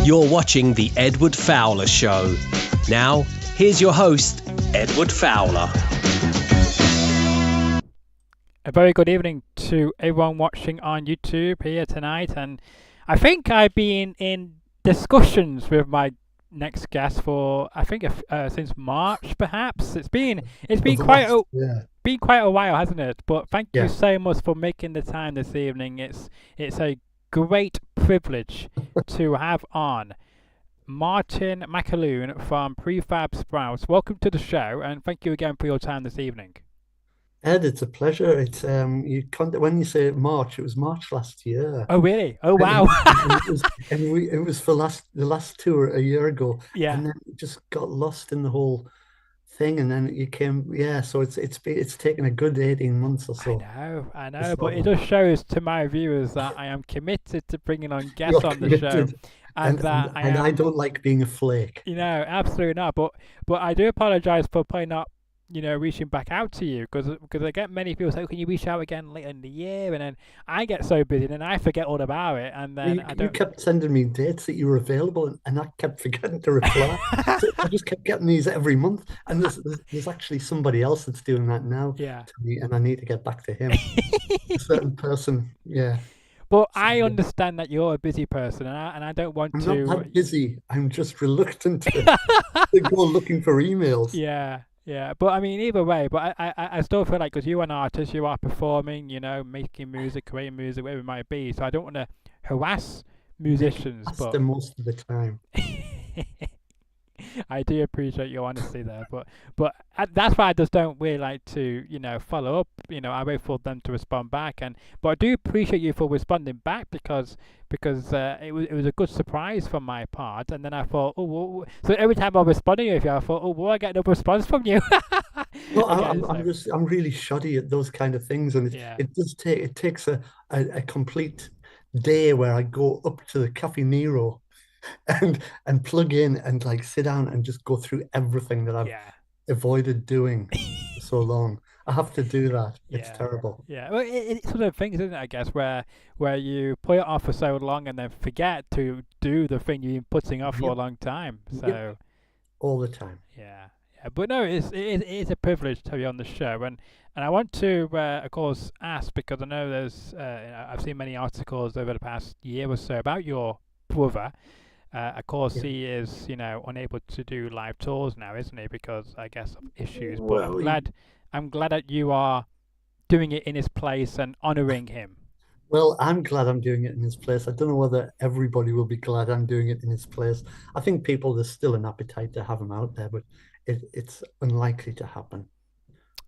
You're watching The Edward Fowler Show. Now, here's your host, Edward Fowler. A very good evening to everyone watching on YouTube here tonight, and I think I've been in discussions with my next guest for since March, perhaps. It's been quite a while, hasn't it? But thank you so much for making the time this evening. It's a great privilege to have on Martin McAloon from Prefab Sprouts. Welcome to the show, and thank you again for your time this evening. Ed, it's a pleasure. It's when you say March, it was March last year. Oh really? Oh wow! It was for the last tour a year ago. Yeah. And then it just got lost in the whole thing, and then you came. Yeah. So it's taken a good 18 months or so. I know, but it just shows to my viewers that I am committed to bringing on guests on the show. And I don't like being a flake. Absolutely not. But I do apologize for probably not, reaching back out to you because I get many people say, "Can you reach out again later in the year?" And then I get so busy and I forget all about it. And then you kept sending me dates that you were available, and I kept forgetting to reply. So I just kept getting these every month. And there's actually somebody else that's doing that now. Yeah. To me, and I need to get back to him. A certain person. Yeah. But I understand that you're a busy person, and I don't want to. I'm not that busy. I'm just reluctant to go looking for emails. Yeah. But I mean, either way, but I still feel like, because you're an artist, you are performing, making music, creating music, whatever it might be. So I don't want to harass musicians. But most of the time. I do appreciate your honesty there, but that's why I just don't really like to, follow up. I wait for them to respond back, but I do appreciate you for responding back because it was a good surprise from my part. And then I thought, so every time I'm responding with you, I thought, will I get no response from you? No, I'm really shoddy at those kind of things, and it takes a complete day where I go up to the Cafe Nero and plug in and like sit down and just go through everything that I've avoided doing for so long. I have to do that. It's terrible. Yeah, well, it's one of the things, isn't it? I guess where you put it off for so long and then forget to do the thing you've been putting off for a long time. So all the time. Yeah. But no, it is a privilege to be on the show, and I want to, of course, ask, because I know there's I've seen many articles over the past year or so about your brother. Of course, he is, unable to do live tours now, isn't he? Because I guess of issues. But I'm glad that you are doing it in his place and honouring him. Well, I'm glad I'm doing it in his place. I don't know whether everybody will be glad I'm doing it in his place. I think there's still an appetite to have him out there, but it's unlikely to happen.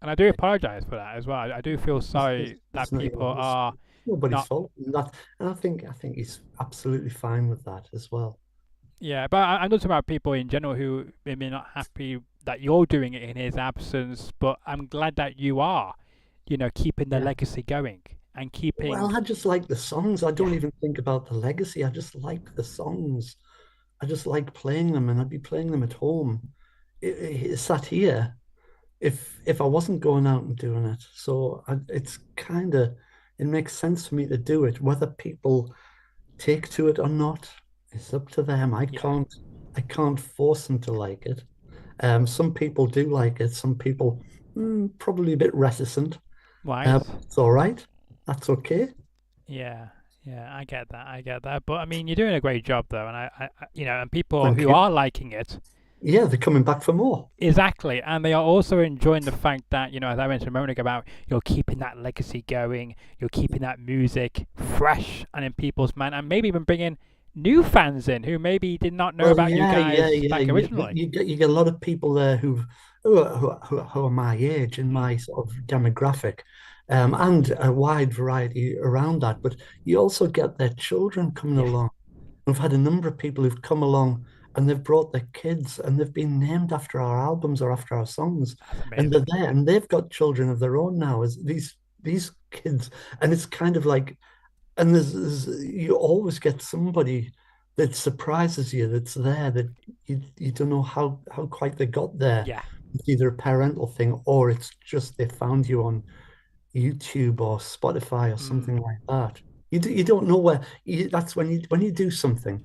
And I do apologise for that as well. I do feel sorry that people are nobody's fault in that, and I think he's absolutely fine with that as well. Yeah, but I'm talking about people in general who may be not happy that you're doing it in his absence. But I'm glad that you are, keeping the legacy going and keeping. Well, I just like the songs. I don't even think about the legacy. I just like the songs. I just like playing them, and I'd be playing them at home. It sat here if I wasn't going out and doing it. So it makes sense for me to do it. Whether people take to it or not, it's up to them. I can't force them to like it. Some people do like it. Some people probably a bit reticent. Right. It's all right. That's okay. Yeah, I get that. But I mean, you're doing a great job though, and I and people who are liking it. Yeah, they're coming back for more. Exactly, and they are also enjoying the fact that, as I mentioned a moment ago, about you're keeping that legacy going, you're keeping that music fresh and in people's mind, and maybe even bringing new fans in who maybe did not know about you guys back originally. You get a lot of people there who are my age and my sort of demographic, and a wide variety around that. But you also get their children coming along. We've had a number of people who've come along and they've brought their kids and they've been named after our albums or after our songs, and they're there and they've got children of their own now as these kids, and it's kind of like. And you always get somebody that surprises you, that's there, that you don't know how quite they got there. Yeah. It's either a parental thing or it's just they found you on YouTube or Spotify or something like that. You don't know where. That's when you do something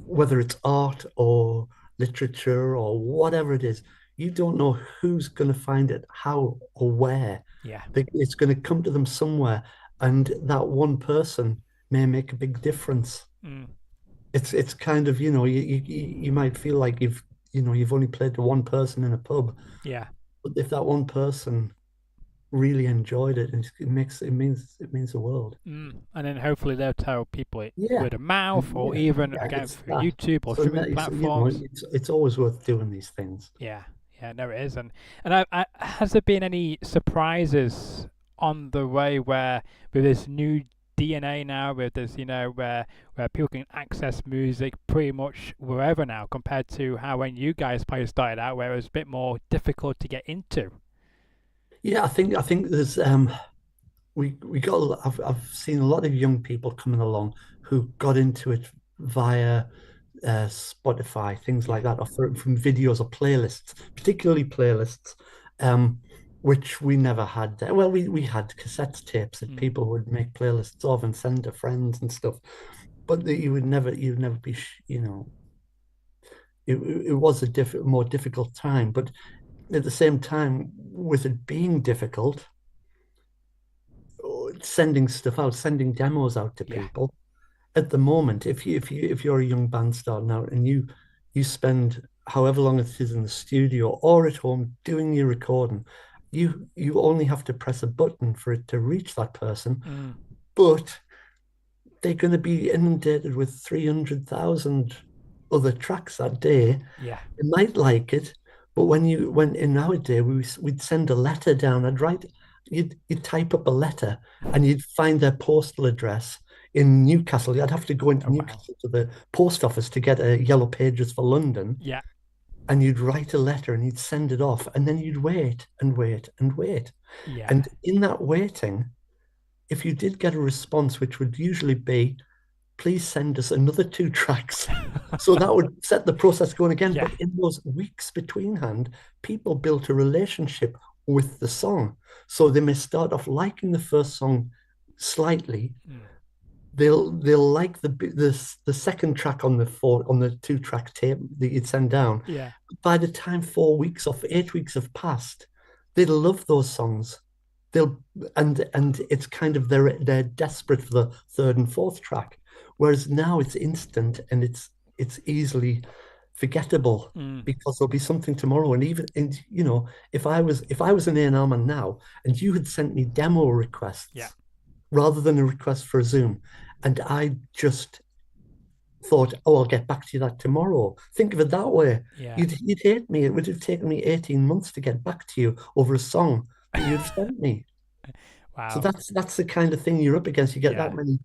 whether it's art or literature or whatever it is, you don't know who's going to find it, how or where. Yeah. It's going to come to them somewhere, and that one person may make a big difference. Mm. It's kind of, you might feel like you've only played to one person in a pub, Yeah. but if that one person really enjoyed it, it means the world. Mm. And then hopefully they'll tell people it Yeah, word of mouth, or yeah, even yeah. again It's through that. YouTube or So streaming platforms. it's always worth doing these things. Yeah, yeah, no, it is. And has there been any surprises on the way where with this new DNA now, with this, where people can access music pretty much wherever now, compared to how when you guys probably started out, where it was a bit more difficult to get into. Yeah, I think there's we got I've seen a lot of young people coming along who got into it via Spotify, things Yeah. like that, or from videos or playlists, particularly playlists, um, which we never had. Well, we had cassette tapes that Mm. people would make playlists of and send to friends and stuff, but you'd never be, it was a more difficult time. But at the same time, with it being difficult, sending stuff out, sending demos out to Yeah. people at the moment, if you're a young band starting out and you spend however long it is in the studio or at home doing your recording, you only have to press a button for it to reach that person, Mm. but they're going to be inundated with 300,000 other tracks that day. Yeah. They might like it, but when in our day we'd send a letter down. You'd type up a letter and you'd find their postal address in Newcastle. I'd have to go into Oh wow. Newcastle to the post office to get a yellow pages for London, Yeah. and you'd write a letter and you'd send it off, and then you'd wait and wait and wait. Yeah. And in that waiting, if you did get a response, which would usually be, please send us another two tracks. So that would set the process going again. Yeah. But in those weeks between hand, people built a relationship with the song. So they may start off liking the first song slightly. Mm. They'll like the second track on the two track tape that you'd send down. Yeah. By the time 4 weeks or 8 weeks have passed, they'll love those songs. They'll and it's kind of they're desperate for the third and fourth track. Whereas now it's instant and it's easily forgettable Mm. because there'll be something tomorrow. And if I was an A&R man now and you had sent me demo Yeah. requests rather than a request for a Zoom, and I just thought, oh, I'll get back to you that tomorrow. Think of it that way. Yeah. You'd hate me. It would have taken me 18 months to get back to you over a song that you'd sent me. So Wow. that's the kind of thing you're up against. You get Yeah. that many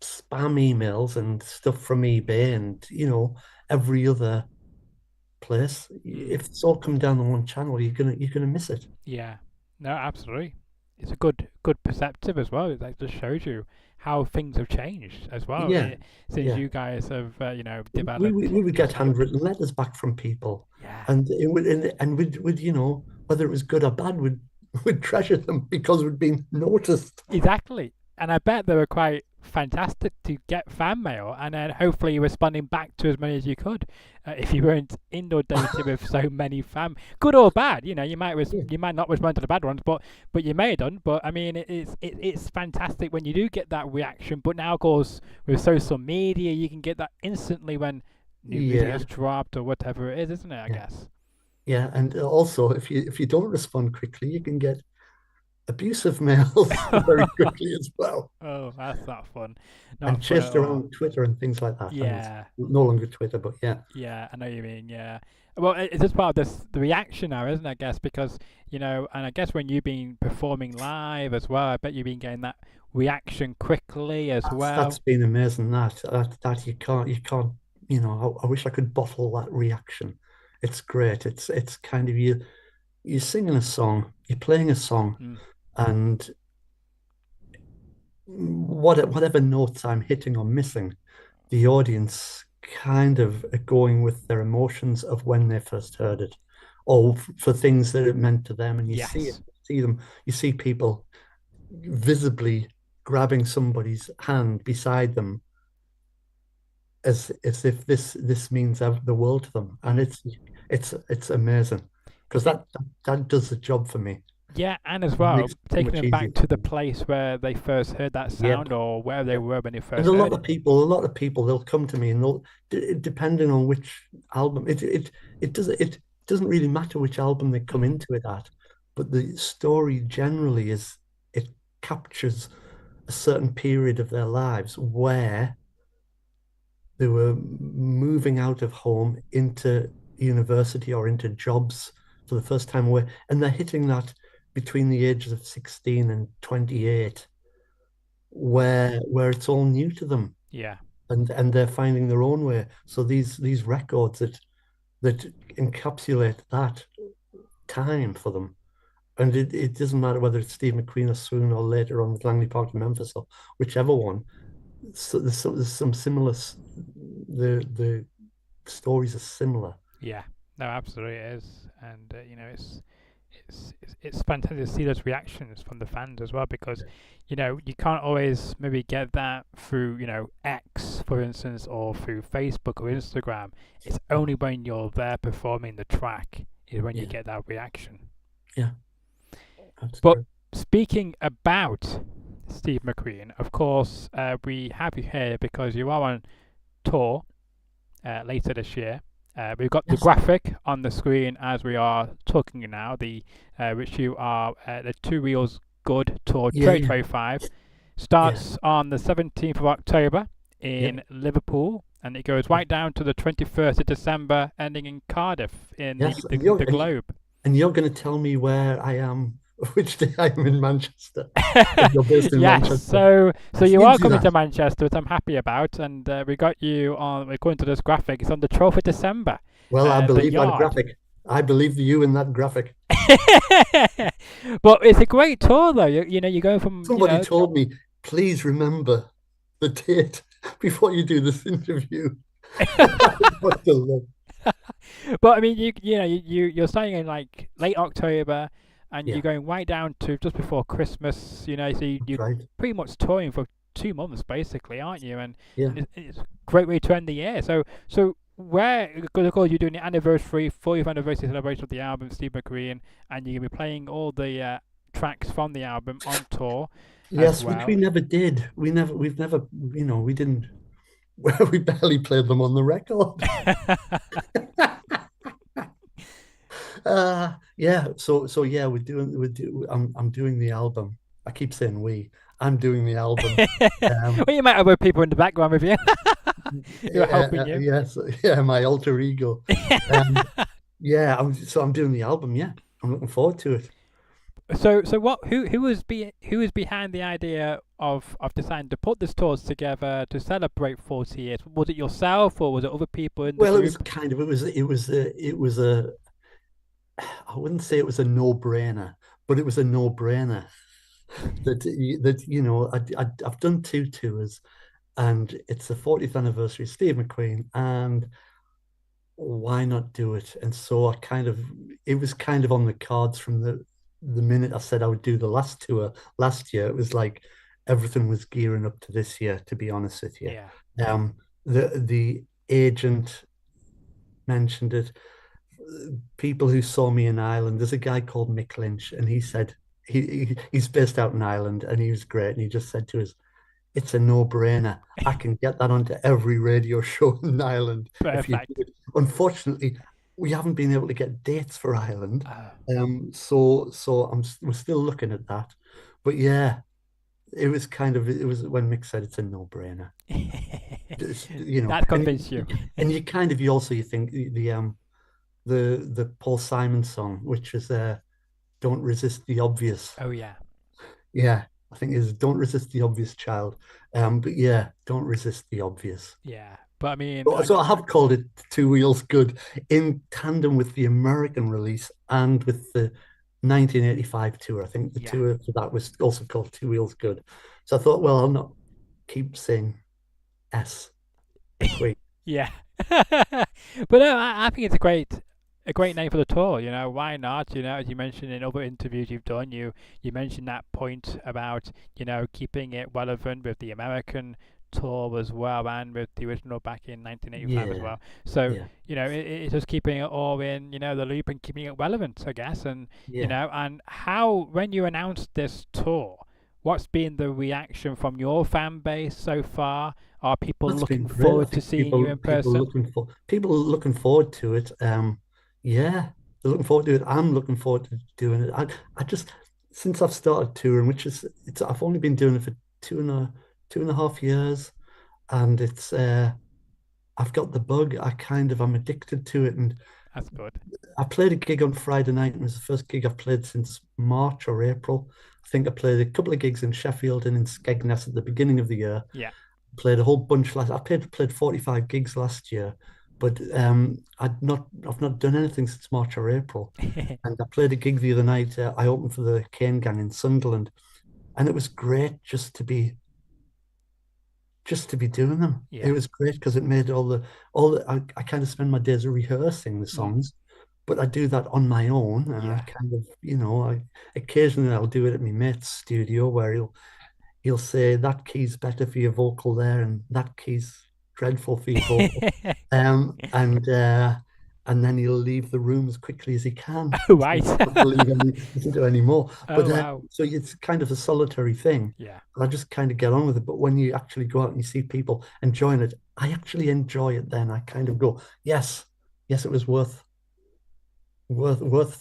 spam emails and stuff from eBay and every other place. Mm. If it's all come down on one channel, you're gonna miss it. Yeah, no, absolutely. It's a good perceptive as well. That just shows you how things have changed as well Yeah, since yeah. you guys have We, we, developed we would your get sound. handwritten letters back from people, Yeah, and it would and we'd whether it was good or bad, would treasure them because we'd been noticed. exactly. And I bet they were quite fantastic to get fan mail, and then hopefully you were responding back to as many as you could. If you weren't inundated with so many good or bad, Yeah, you might not respond to the bad ones, but you may have done. But I mean, it's fantastic when you do get that reaction. But now, of course, with social media, you can get that instantly when new music yeah, is dropped or whatever it is, isn't it? I yeah, guess. yeah. And also, if you don't respond quickly, you can get abusive mails very quickly as well, Oh, that's not fun. and Not fun at chased all. around Twitter and things like that. I mean, it's Yeah. no longer Twitter, but yeah, Yeah, I know what you mean. Yeah. Well, it's just part of the reaction now, isn't it? I guess because and I guess when you've been performing live as well, I bet you've been getting that reaction quickly as that's well. been amazing. That you can't. I wish I could bottle that reaction. It's great. It's kind of you're singing a song, you're playing a song, Mm. and whatever notes I'm hitting or missing, the audience kind of are going with their emotions of when they first heard it, or for things that it meant to them. And you see it, Yes. see them, you see people visibly grabbing somebody's hand beside them as if this means the world to them, and Mm. it's amazing because that does the job for me. Yeah, and as It makes well, it so taking much them easier back to for the me. place where they first heard that Yep. sound or where they Yep. were when they And first heard it. a lot of people, they'll come to me and depending on which album, it doesn't really matter which album they come Mm. into it at, but the story generally is it captures a certain period of their lives where they were moving out of home into university or into jobs for the first time, and they're hitting that between the ages of 16 and 28, where it's all new to them, Yeah, and they're finding their own way. So these records that encapsulate that time for them. And it doesn't matter whether it's Steve McQueen or Swoon or later on with Langley Park in Memphis or whichever one. So there's some similar. The stories are similar. yeah. No, absolutely it is, and it's fantastic to see those reactions from the fans as well because you can't always maybe get that through X for instance or through Facebook or Instagram. It's only when you're there performing the track is when you Yeah, get that reaction. yeah, that's But true. speaking about Steve McQueen, of course, we have you here because you are on tour later this year. We've got the Yes, graphic on the screen as we are talking now, the which you are the Two Wheels Good Tour yeah, yeah, 2025 yeah, starts on the 17th of October yeah, in Liverpool and it goes right down to the 21st of December, ending in Cardiff in yes. the Globe. And you're going to tell me where I am, which day I am in Manchester. You're based in Yes, Manchester. so It's you are usually coming that. to Manchester, which I'm happy about, and we got you on. According to this graphic, it's on the 12th of December, Well, I the believe that Yard. graphic. I believe you in that graphic. But it's a great tour, though. You're going from Somebody told me, please remember the date before you do this interview. What the love. But I mean, you're starting in like late October, and you're Yeah, going right down to just before Christmas. So that's you're right. pretty much touring for 2 months, basically, aren't you? And Yeah. and it's a great way to end the year. So where, because of course you're doing the anniversary, 40th anniversary celebration of the album, Steve McQueen, and you're gonna be playing all the tracks from the album on tour as Yes, which we well. never did. We've never, we didn't, we barely played them on the record. Yeah. So yeah, I'm doing the album. I keep saying we. I'm doing the album. Um, Well, you might have other people in the background with you who are helping you. yes, yeah, my alter ego. Um, yeah, I'm doing the album. Yeah, I'm looking forward to it. So what? Who was behind the idea of deciding to put this tours together to celebrate 40 years? Was it yourself or was it other people in the Well, it was group? kind of it was a I wouldn't say it was a no-brainer, but it was a no-brainer that I've done two tours, and it's the 40th anniversary of Steve McQueen, and why not do it? And so it was kind of on the cards from the minute I said I would do the last tour last year. It was like everything was gearing up to this year, to be honest with you. Yeah, Um, the agent mentioned it. People who saw me in Ireland, there's a guy called Mick Lynch, and he said he's based out in Ireland, and he was great. And he just said to us, "It's a no-brainer. I can get that onto every radio show in Ireland if you do perfect. it." Unfortunately, we haven't been able to get dates for Ireland, Uh, so we're still looking at that. But yeah, it was when Mick said it's a no-brainer. that convinced you. And you also you think the Paul Simon song, which is "Don't Resist the Obvious." Oh yeah, Yeah, I think is "Don't Resist the Obvious, Child." But yeah, don't resist the obvious. yeah. But I mean, So I have called it Two Wheels Good in tandem with the American release and with the 1985 tour. I think the yeah. tour for that was also called Two Wheels Good. So I thought, well, I'll not keep saying S McQueen. Yeah. But no, I think it's a great name for the tour. Why not? As you mentioned in other interviews you've done, you mentioned that point about keeping it relevant with the American tour as well, and with the original back in 1985 as Yeah, well. So yeah, it's just keeping it all in the loop and keeping it relevant, I guess. And yeah. and how when you announced this tour, what's been the reaction from your fan base so far? Are people That's been looking great. I forward to think seeing you in person? people are looking forward to it. Yeah, they're looking forward to it. I'm looking forward to doing it. I just since I've started touring, which is it's I've only been doing it for 2.5 years, and it's I've got the bug. I'm addicted to it, and That's good. I played a gig on Friday night. And it was the first gig I've played since March or April. I think I played a couple of gigs in Sheffield and in Skegness at the beginning of the year. Yeah. Played a whole bunch last. I played 45 gigs last year, but I've not done anything since March or April. And I played a gig the other night. I opened for the Cane Gang in Sunderland, and it was great just to be doing them. It Yeah. was great because it made all the I kind of spend my days rehearsing the Mm. songs, but I do that on my own, and I Yeah. kind of I occasionally I'll do it at my mate's studio where he'll say that key's better for your vocal there, and that key's dreadful for your vocal. Um, and uh, and then he'll leave the room as quickly as he can. Oh, So right. he doesn't believe listen to anymore. Oh, But wow. so it's kind of a solitary thing. Yeah. I just kind of get on with it. But when you actually go out and you see people enjoying it, I actually enjoy it. Then I kind of go, yes, yes, it was worth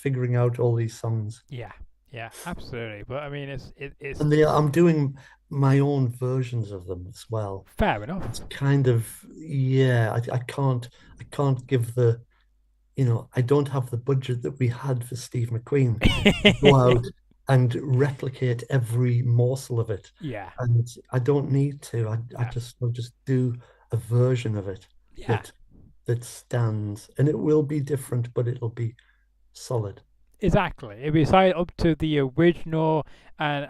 figuring out all these songs. Yeah. Yeah. Absolutely. But I mean, it's And I'm doing my own versions of them as well. fair enough. It's kind of yeah, I can't give I don't have the budget that we had for Steve McQueen to go out and replicate every morsel of it. Yeah. And I don't need to. Yeah. I'll just do a version of it Yeah. that stands. And it will be different, but it'll be solid. Exactly. It'd be side up to the original, and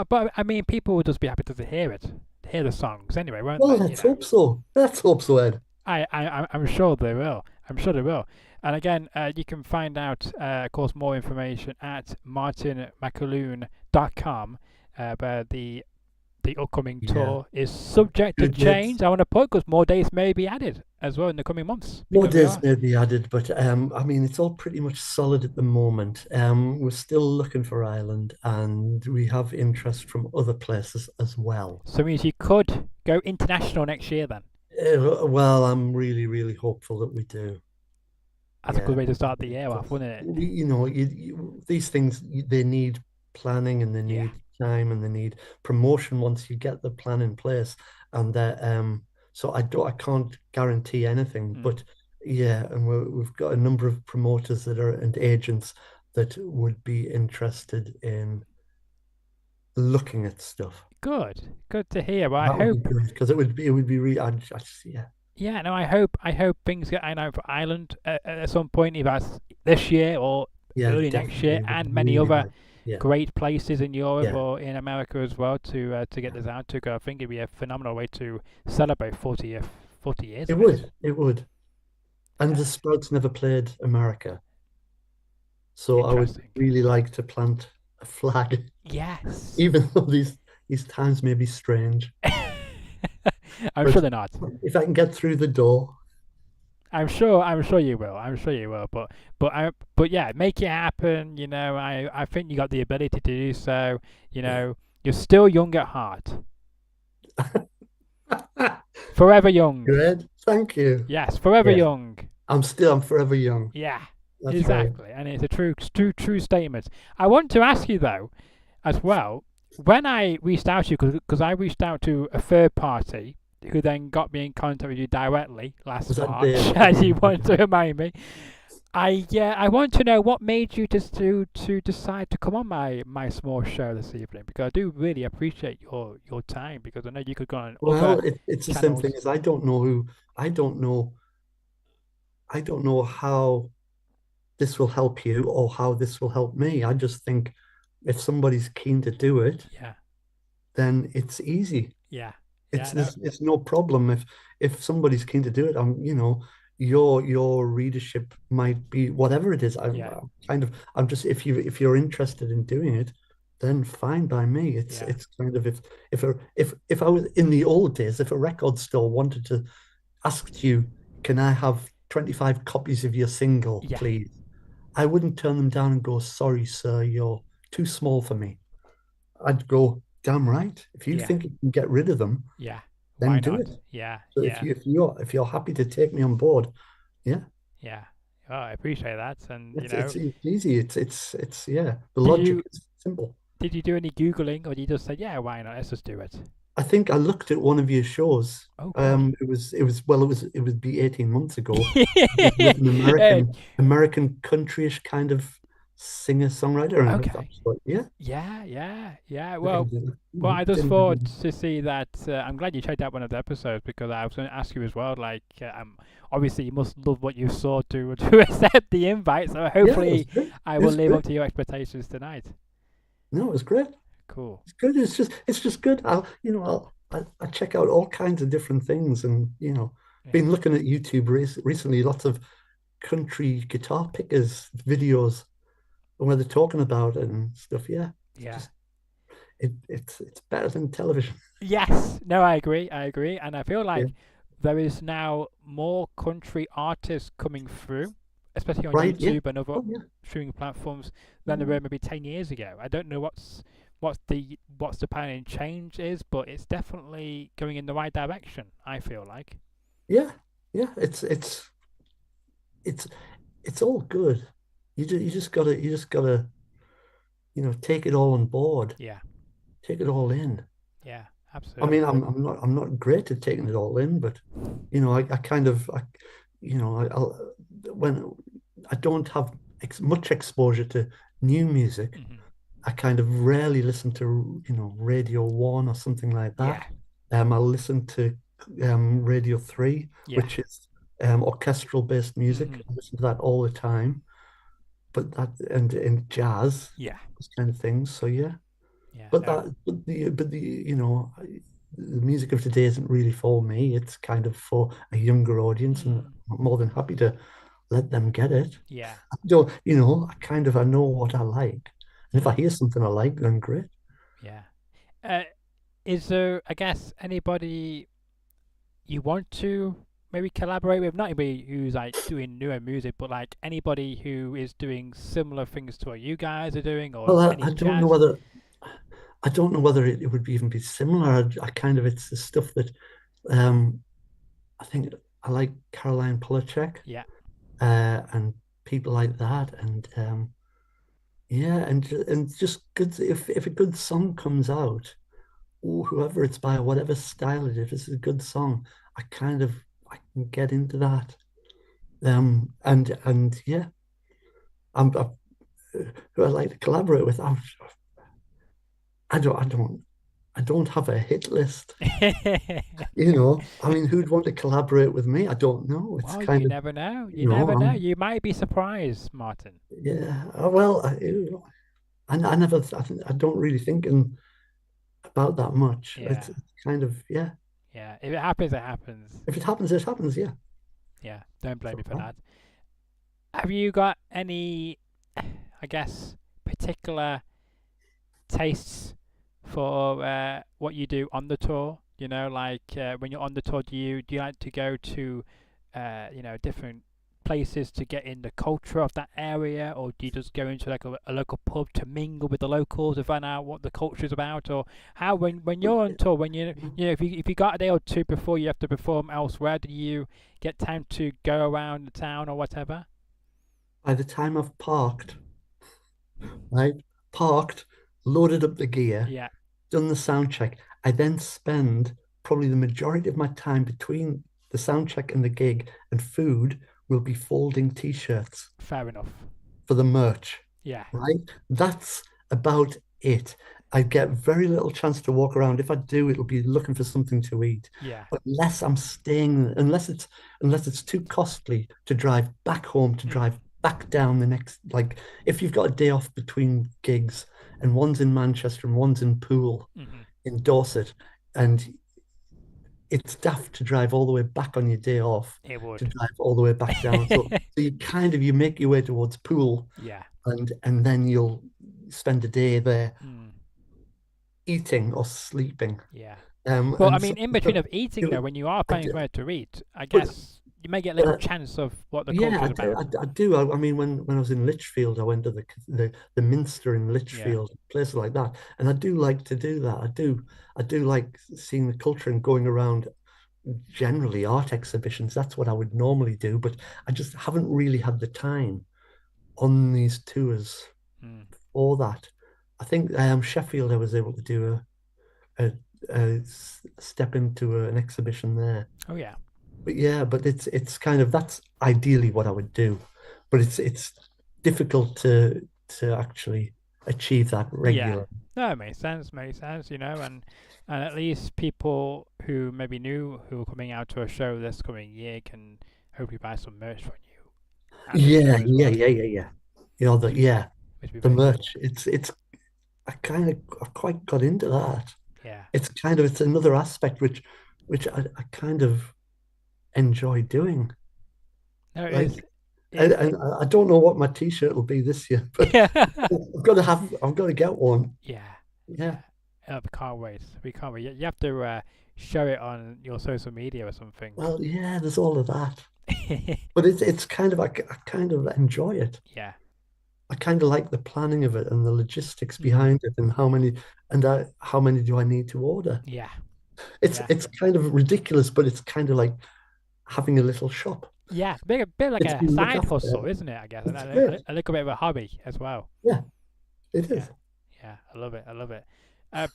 but I mean, people would just be happy to hear it, to hear the songs anyway, won't Well, they? let's hope so. Let's hope so, Ed. I'm sure they will. I'm sure they will. And again, you can find out, of course, more information at martinmcaloon.com, where the upcoming Yeah. tour is subject to Good bits. change. I want to put because more dates may be added as well in the coming months More because we days are. may be added, but I mean, it's all pretty much solid at the moment. We're still looking for Ireland, and we have interest from other places as well. So it means you could go international next year then. Well, I'm really, really hopeful that we do. That's a Yeah, good way to start the year off, wouldn't it? these things they need planning and they Yeah. need time and they need promotion once you get the plan in place. And so I can't guarantee anything, Mm. but yeah, and we've got a number of promoters and agents that would be interested in looking at stuff. Good. Good to hear. Well, I That would be hope. good because it would be really yeah. Yeah, no, I hope things get ironed out for Ireland at some point, either this year or Yeah, early next year, definitely would and many really other like. Yeah, great places in Europe yeah, or in America as well to get this out to. 'Cause I think it'd be a phenomenal way to celebrate 40 years it of it. would. It would. And Yeah, the Sprouts never played America. So I would interesting. really like to plant a flag, Yes. even though these times may be strange. I'm But sure they're not. if I can get through the door, I'm sure you will. I'm sure you will. But yeah, make it happen. I think you got the ability to do so. yeah. You're still young at heart. Forever young. Great. Thank you. Yes, forever Yeah. young. I'm forever young. Yeah, That's right. exactly. And it's a true statement. I want to ask you though, as well, when I reached out to you, because I reached out to a third party who then got me in contact with you directly Was last that March, Dave? as you want to remind me. I want to know what made you just to decide to come on my small show this evening, because I do really appreciate your time, because I know you could go on other Well, it's the same thing channels. as I don't know I don't know how this will help you or how this will help me. I just think if somebody's keen to do it, Yeah, then it's easy. yeah, yeah. It's No, it's no problem if somebody's keen to do it. Your readership might be whatever it is. yeah. I'm just if you're interested in doing it, then fine by me. It's Yeah. it's kind of if I was in the old days, if a record store wanted to ask you, can I have 25 copies of your single, Yeah. please? I wouldn't turn them down and go, sorry, sir, you're too small for me. I'd go, damn right. If you Yeah. think you can get rid of them, Yeah. then Why do not? it. Yeah. So Yeah. if you're happy to take me on board, yeah, Yeah. Oh, I appreciate that. And it's easy. It's yeah. The did logic you is simple. did you do any Googling, or did you just say, yeah, why not? Let's just do it. I think I looked at one of your shows. Oh, cool. It would be 18 months ago with an American countryish kind of singer-songwriter. And I Okay. thought, yeah, Yeah, yeah, yeah. I can Well, do that. well, I just Didn't thought really, to see that. I'm glad you checked out one of the episodes because I was going to ask you as well. Like, obviously, you must love what you saw to to accept the invite. So yeah, it was hopefully, great. I It will was live great. up to your expectations tonight. No, it was great. Cool. It's good. It's just good. I check out all kinds of different things, and Yeah, been looking at YouTube recently. Lots of country guitar pickers videos where they're talking about it and stuff. Yeah, it's yeah. just it's better than television. Yes. No, I agree. I agree, and I feel Yeah. like there is now more country artists coming through, especially on Right. Yeah. YouTube and other Oh yeah. streaming platforms than there Mm. were maybe 10 years ago. I don't know what's the pattern change is, but it's definitely going in the right direction. I feel like. Yeah. Yeah. It's it's all good. You just gotta take it all on board, Yeah, take it all in. yeah, I mean, absolutely. I'm not great at taking it all in, but I kind of I'll when I don't have much exposure to new music, Hmm. I kind of rarely listen to Radio One or something like Yeah, that. I listen to Radio Three, yeah, which is orchestral based music. hmm, I listen to that all the time, but that and jazz, yeah, those kind of things. So yeah. yeah. But No, the music of today isn't really for me. It's kind of for a younger audience, and mm, I'm more than happy to let them get it. yeah, I know what I like, and if I mm, hear something I like, then great. yeah. Uh, is there, I guess, anybody you want to maybe collaborate with? Not anybody who's like doing newer music, but like anybody who is doing similar things to what you guys are doing, or Well, any jazz. I don't know whether it would even be similar. I kind of it's the stuff that um, I think I like Caroline Polachek Yeah, and people like that, and yeah, and just good if a good song comes out, or whoever it's by, whatever style it is, if it's a good song, I can get into that. And yeah, I'm who I like to collaborate with. I don't I don't I don't have a hit list. I mean, who'd want to collaborate with me? I don't know. It's well, kind you of never know. you You know never know. I'm You might be surprised, Martin. yeah. I never I don't really think about that much. Yeah, It's kind of yeah. yeah. If it happens, it happens. If it happens, it happens. Yeah. Yeah, don't blame me So, for that. Have you got any, I guess, particular tastes for what you do on the tour? Like when you're on the tour, do you like to go to different places to get in the culture of that area, or do you just go into like a local pub to mingle with the locals to find out what the culture is about, or how when you're on tour, when if you got a day or two before you have to perform elsewhere, do you get time to go around the town or whatever? by the time I've right, parked, loaded up the gear, Yeah, done the sound check, I then spend probably the majority of my time between the sound check and the gig and food will be folding t-shirts fair enough. for the merch, Yeah, right? That's about it. I get very little chance to walk around. If I do, it'll be looking for something to eat. yeah. But unless it's too costly to drive back home, to Mm, drive back down the next, like if you've got a day off between gigs and one's in Manchester and one's in Poole hmm. in Dorset, and it's daft to drive all the way back on your day off It to would. drive all the way back down. So you make your way towards Poole Yeah. and then you'll spend a day there. Mm. eating or sleeping. Yeah. Well, I And mean, so, in between of eating though, when you are I finding do, somewhere to eat, I but guess you may get a little uh, chance of what the yeah, culture is about. I do. I mean, when I was in Lichfield, I went to the Minster in Yeah. Lichfield, places like that, and I do like to do that. I do like seeing the culture and going around generally art exhibitions. That's what I would normally do, but I just haven't really had the time on these tours Mm. for that. I think Sheffield, I was able to do a, step into an exhibition there. Oh yeah. But yeah, but it's kind of that's ideally what I would do, but it's difficult to actually achieve that Yeah. regularly. No, it makes sense. Makes sense. And at least people who maybe new who are coming out to a show this coming year can hopefully buy some merch from you at the show Yeah, as yeah, well, yeah, yeah, yeah. You know the yeah, which would be the very cool. merch. It's I quite got into that. Yeah. It's another aspect which I kind of enjoy doing. No, it is. Like It. I don't know what my t-shirt will be this year, but Yeah. I've got to get one. Yeah. Yeah. Yeah. We can't wait. We can't wait. You have to show it on your social media or something. Well, yeah, there's all of that. But it's kind of I kind of enjoy it. Yeah. I kind of like the planning of it and the logistics Mm. behind it and how many do I need to order. Yeah. It's Yeah. it's kind of ridiculous, but it's kind of like having a little shop. Yeah. Bit like It's a been looked side after. hustle, isn't it? I guess, and It's great. a little bit of a hobby as well. Yeah, it Yeah. is. Yeah. I love it. I love it. Uh,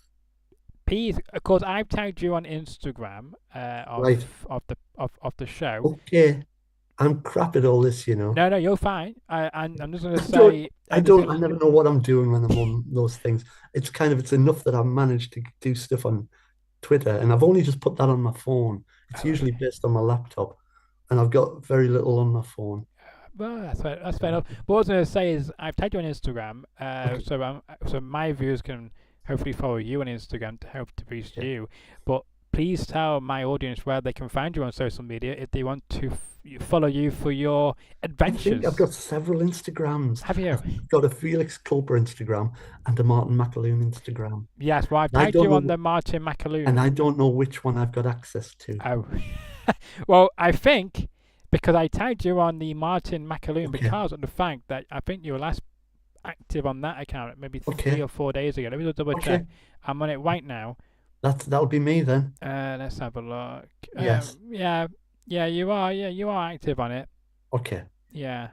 Please, of course, I've tagged you on Instagram Right. of the show. Okay. I'm crap at all this, you know. No, no, you're fine. I'm just gonna say I anything. never know what I'm doing when I'm on those things. It's enough that I've managed to do stuff on Twitter, and I've only just put that on my phone. It's Oh, usually okay. based on my laptop, and I've got very little on my phone. Well, that's fair enough. What I was gonna say is I've tagged you on Instagram, Okay, so my viewers can hopefully follow you on Instagram to help to boost okay. you. But please tell my audience where they can find you on social media if they want to follow you for your I think I've adventures. got several Instagrams. Have you? I've got a Felix Culper Instagram and a Martin McAloon Instagram. Yes. Well, I've I tagged don't you on know, the Martin and McAloon. I don't know which one I've got access to. Oh. Well, I think because I tagged you on the Martin McAloon Okay, because of the fact that I think you were last active on that account maybe three okay, or 4 days ago. Let me just double check. okay. I'm on it right now. That'll be me then. Let's have a look. Yes. Yeah, yeah, you are. Yeah, you are active on it. Okay. Yeah,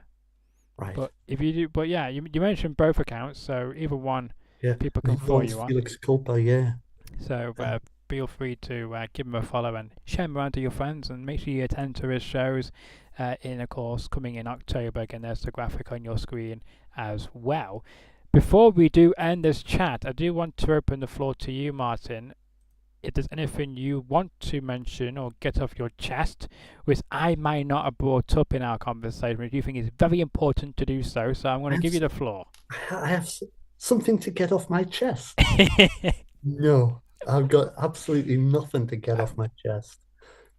Right. but if you do, but yeah, you mentioned both accounts, so either one Yeah. people can The follow one's you on. Felix Culper. Yeah. So Um, feel free to give him a follow and share him around to your friends, and make sure you attend to his shows. In of course coming in October. Again, there's the graphic on your screen as well. Before we do end this chat, I do want to open the floor to you, Martin. If there's anything you want to mention or get off your chest, which I might not have brought up in our conversation, but you think is very important to do so, so I'm going I to have, give you s- the floor. I have something to get off my chest. No, I've got absolutely nothing to get off my chest.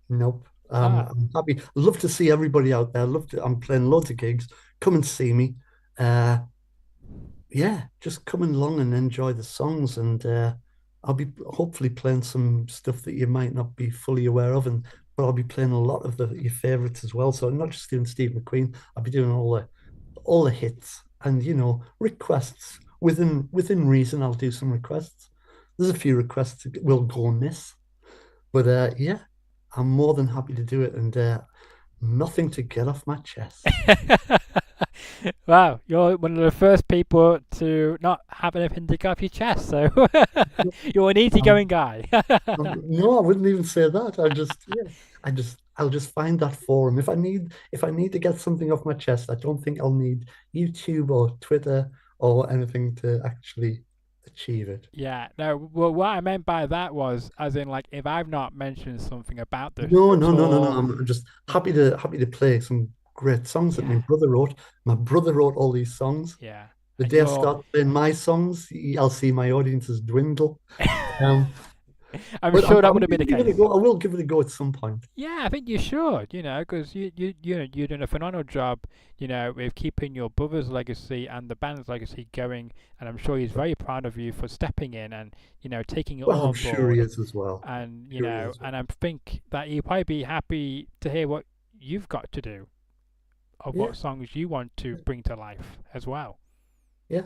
Nope. Ah, I'm happy. I'd love to see everybody out there. I'm playing loads of gigs. Come and see me. Uh, yeah, just come along and enjoy the songs. And I'll be hopefully playing some stuff that you might not be fully aware of. And but I'll be playing a lot of your favorites as well. So I'm not just doing Steve McQueen. I'll be doing all the hits and requests within reason. I'll do some requests. There's a few requests that will go on this, but yeah, I'm more than happy to do it, and nothing to get off my chest. wow, you're one of the first people to not have anything to get off your chest, so you're an Um, easygoing guy. no, I wouldn't even say that. I'll just find that forum if I need to get something off my chest. I don't think I'll need YouTube or Twitter or anything to actually achieve it. Yeah, no, well, what I meant by that was, as in, like, if I've not mentioned something about the No, no, no, no, no. tour, I'm just happy to play some great songs that my yeah, brother wrote. My brother wrote all these songs. yeah, The and day I you're, start playing my songs, I'll see my audiences dwindle. Um, I'm But sure that I'm would have been gonna the give it a case. go. I will give it a go at some point. Yeah, I think you should, because you're doing a phenomenal job, with keeping your brother's legacy and the band's legacy going, and I'm sure he's very proud of you for stepping in and, taking it Well, all I'm on sure he board. is as well. And, Sure he is as well. and I think that he'll probably be happy to hear what you've got to do, of Yeah, what songs you want to bring to life as well. yeah.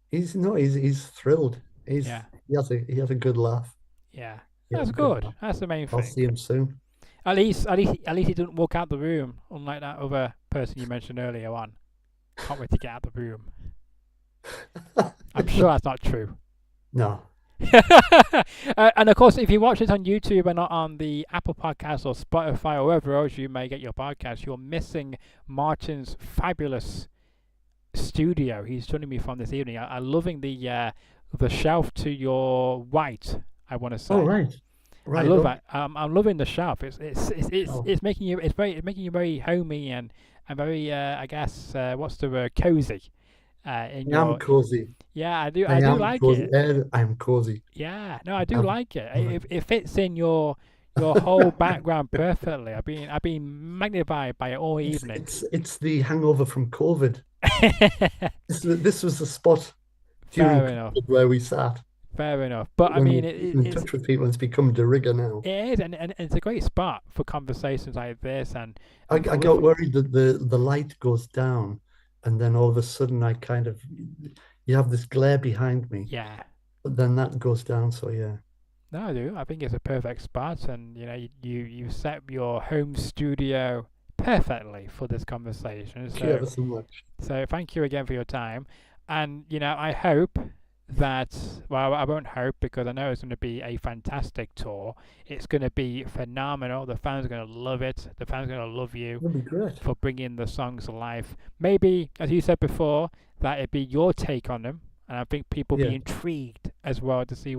He's no, he's thrilled. Yeah, He has a good laugh. yeah. He has That's a good good. laugh. That's the main I'll thing. see him soon. At least he didn't walk out the room, unlike that other person you mentioned earlier on. Can't wait to get out the room. I'm sure that's not true. No. And of course, if you watch it on YouTube and not on the Apple Podcast or Spotify or wherever else you may get your podcast, you're missing Martin's fabulous studio he's joining me from this evening. I'm loving the shelf to your right, I want to say. Oh, right. I Right. love Okay. that. I'm loving the shelf. It's Oh, making you very homey and very I guess what's the word, cozy. In I am your cozy. Yeah, I I do am like cozy. it. I'm cozy. Yeah, no, I do Um, like it. It fits in your whole background perfectly. I've been magnified by it all it's evening. it's the hangover from COVID. This was the spot during Fair enough. COVID where we sat. Fair enough. But I When mean, we keep in touch with people, it's become de rigueur now. it is, and it's a great spot for conversations like this, I and got worried that the light goes down, and then all of a sudden you have this glare behind me, yeah. but then that goes down. So yeah, No, I do. I think it's a perfect spot, and you set your home studio perfectly for this conversation. thank you ever so much. So thank you again for your time, and I hope that, well, I won't hope because I know it's going to be a fantastic tour. It's going to be phenomenal. The fans are going to love it. The fans are going to love you That'd be great. for bringing the songs to life. Maybe, as you said before, that it'd be your take on them, and I think people Yeah. be intrigued as well to see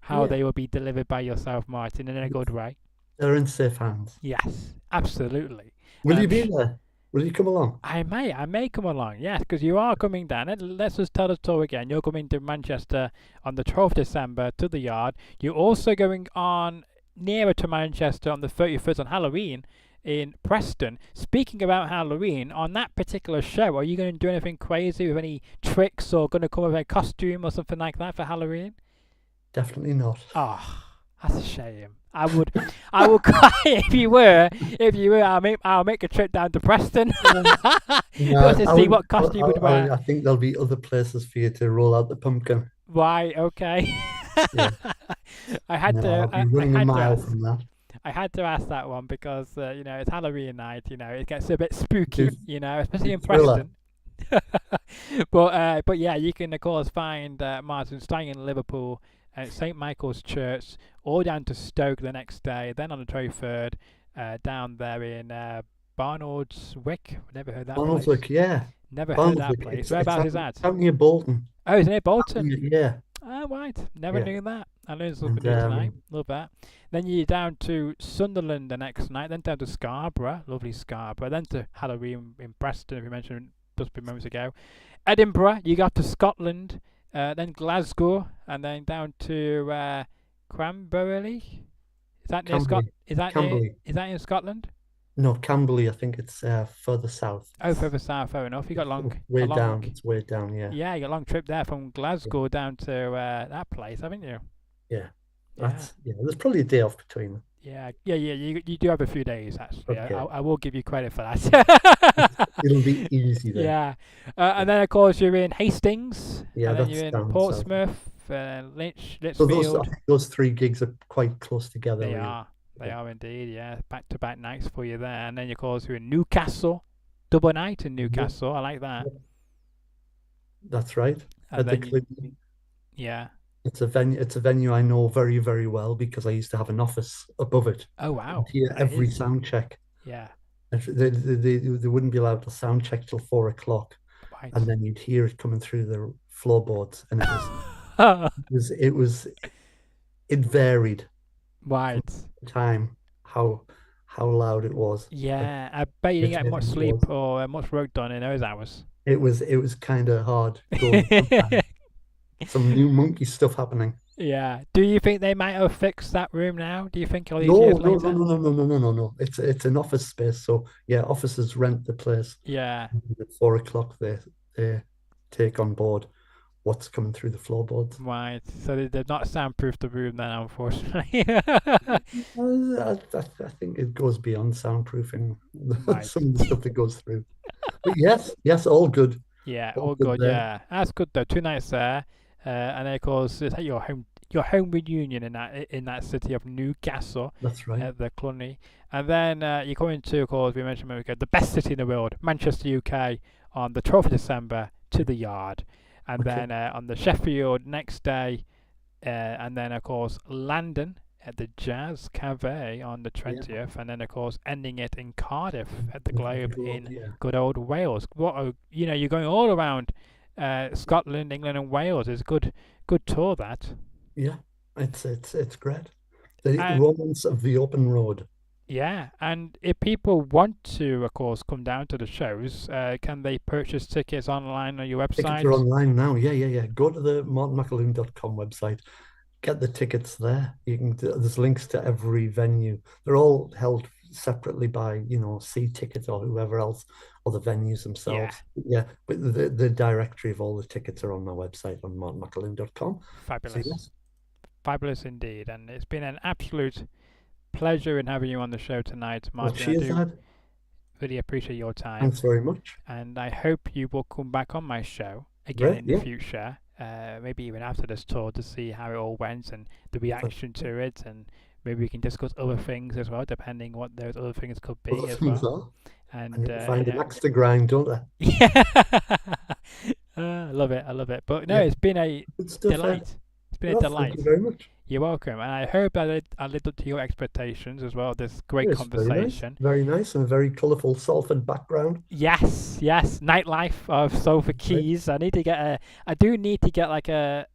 how Yeah. they will be delivered by yourself, Martin, in a good way. They're in safe hands. Yes, absolutely. Will you be there? Will you come along? I may come along, yes, because you are coming down. Let's just tell the story again. You're coming to Manchester on the 12th December to the Yard. You're also going on nearer to Manchester on the 31st on Halloween in Preston. Speaking about Halloween, on that particular show, are you going to do anything crazy with any tricks or going to come with a costume or something like that for Halloween? Definitely not. Oh, that's a shame. I would cry if you were. I'll make a trip down to Preston just to see what costume you would wear. I think there'll be other places for you to roll out the pumpkin. Why? Okay. Yeah. I had No, to. I'll be I running a had to mile ask. from that. I had to ask that one because it's Halloween night. It gets a bit spooky. Especially in Thriller. Preston. But yeah, you can of course find Martin staying in Liverpool at St Michael's Church, all down to Stoke the next day. Then on the 23rd, down there in Barnardswick. Never heard that place. Barnsley, yeah. Never heard that Barnsley. place. It's Whereabouts is out, that? it's out near Bolton. Oh, is it near Bolton? Yeah. Oh, right. Never Yeah. knew that. I learned something And new tonight. Love that. Then you're down to Sunderland the next night. Then down to Scarborough. Lovely Scarborough. Then to Halloween in Preston, as we mentioned just a few moments ago. Edinburgh. You got to Scotland. Then Glasgow. And then down to Cranberry. Is that near Scotland? Camberley. Is that in Scotland? No, Camberley, I think it's further south. Oh, further south. Fair enough. You got Way a long, down. It's way down, yeah. Yeah, you got a long trip there from Glasgow down to that place, haven't you? Yeah. Yeah. There's probably a day off between them. Yeah. You do have a few days actually. Okay. I will give you credit for that. It'll be easy then. Yeah. And then of course you're in Hastings. Yeah, and then that's you're in down south. Portsmouth, So Lichfield. those three gigs are quite close together. They really. are. They are indeed. Yeah. Back-to-back nights for you there. And then of course you're in Newcastle. Double night in Newcastle. I like that. That's right. And At the then Clinton. yeah. It's a venue I know very, very well because I used to have an office above it. Oh wow. I'd hear That every is- sound check. Yeah. And they wouldn't be allowed to sound check till 4 o'clock, Right. and then you'd hear it coming through the floorboards, and it varied Right. time how loud it was. Yeah. I bet you didn't get It much was. sleep or much work done in those hours. It was kind of hard going. Some new monkey stuff happening. Yeah. Do you think they might have fixed that room now? Do you think all these No, years no, later? no, no, no, no, no, no, no, no. It's an office space. So yeah, officers rent the place. Yeah. At 4 o'clock, they take on board what's coming through the floorboards. Right. So they've not soundproofed the room then, unfortunately. I think it goes beyond soundproofing. Right. Some of the stuff that goes through. But yes, yes, all good, Yeah, all all good good. there. Yeah, that's good though. 2 nights there, and then of course it's at your home reunion in that city of Newcastle That's right. at the Cluny, and then you come into, of course, we mentioned a moment ago, the best city in the world, Manchester, UK, on the 12th of December to the Yard, and Okay. then on the Sheffield next day, and then of course London at the Jazz Cafe on the Yeah. 20th, and then of course ending it in Cardiff at the Globe in Yeah. good old Wales. You're going all around Scotland, England, and Wales. It's a good tour that. Yeah. It's great. The And romance of the open road. yeah, and if people want to, of course, come down to the shows, can they purchase tickets online on your Tickets are website? online now. Yeah, yeah, yeah. Go to the martinmcaloon.com website. Get the tickets there. There's links to every venue. They're all held separately by, C Tickets or whoever else, or the venues Yeah, themselves. Yeah, but the directory of all the tickets are on my website on martinmcaloon.com. So fabulous, yes, fabulous indeed. And it's been an absolute pleasure in having you on the show tonight, well, Martin. I cheers, do Ed. really appreciate your time, Thanks very much. and I hope you will come back on my show again Great. in the Yeah, future, maybe even after this tour, to see how it all went and the reaction to it, and maybe we can discuss other things as well, depending what those other things could be other as things well. are. I And need to find an axe to grind, don't I? yeah, I love it. I love it. But no, Yeah, it's been a good stuff, Ed. delight. It's been a Well, thank delight. you very much. You're welcome, and I hope I lived up to your expectations as well. This great It's conversation. very nice, and a very colourful Salford background. Yes, yes. Nightlife of Sulphur Right. Keys. I do need to get like a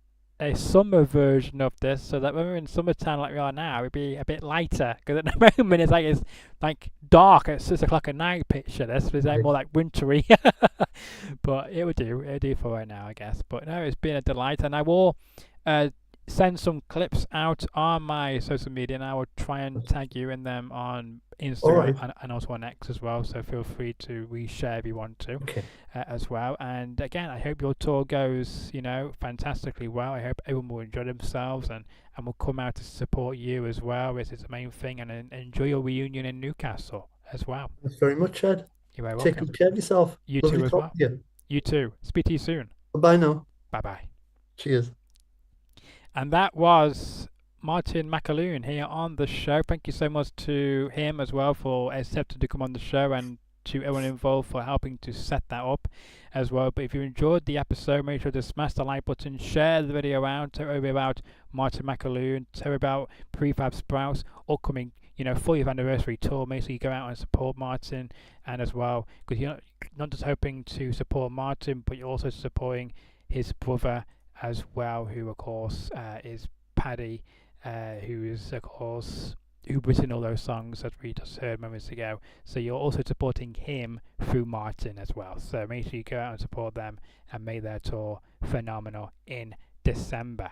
summer version of this, so that when we're in summertime like we are now, it'd be a bit lighter. Because at the moment it's like dark at 6 o'clock at night. Picture this. It's like Right. more like wintry. But it would do. It would do for right now, I guess. But no, it's been a delight, and I will send some clips out on my social media, and I will try and tag you in them on All Instagram right. and also on X as well. So feel free to reshare if you want to Okay. as well. And again, I hope your tour goes, fantastically well. I hope everyone will enjoy themselves and will come out to support you as well. This is the main thing, and enjoy your reunion in Newcastle as well. Thanks very much, Ed. You're very Take welcome. good care of yourself. You Lovely too as talking well. to you. You too. Speak to you soon. Bye now. Bye bye. Cheers. And that was Martin McAloon here on the show. Thank you so much to him as well for accepting to come on the show, and to everyone involved for helping to set that up as well. But if you enjoyed the episode, make sure to smash the like button, share the video around, tell everybody about Martin McAloon, tell about Prefab Sprouts upcoming 40th anniversary tour. Make sure you go out and support Martin, and as well, because you're not just hoping to support Martin, but you're also supporting his brother as well, who of course is Paddy, who is of course who written all those songs that we just heard moments ago. So you're also supporting him through Martin as well. So make sure you go out and support them and make their tour phenomenal in December.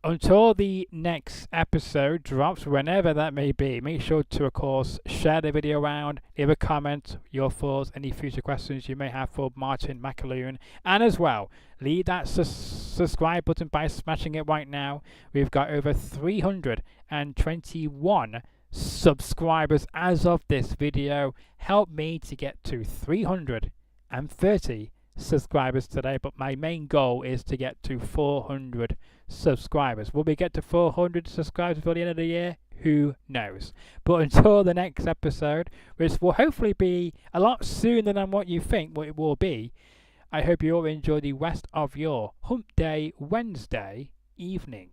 Until the next episode drops, whenever that may be, make sure to, of course, share the video around, leave a comment, your thoughts, any future questions you may have for Martin McAloon, and as well, leave that subscribe button by smashing it right now. We've got over 321 subscribers as of this video. Help me to get to 330 subscribers today, but my main goal is to get to 400 subscribers. Will we get to 400 subscribers before the end of the year? Who knows? But until the next episode, which will hopefully be a lot sooner than what you think what it will be, I hope you all enjoy the rest of your Hump Day Wednesday evening.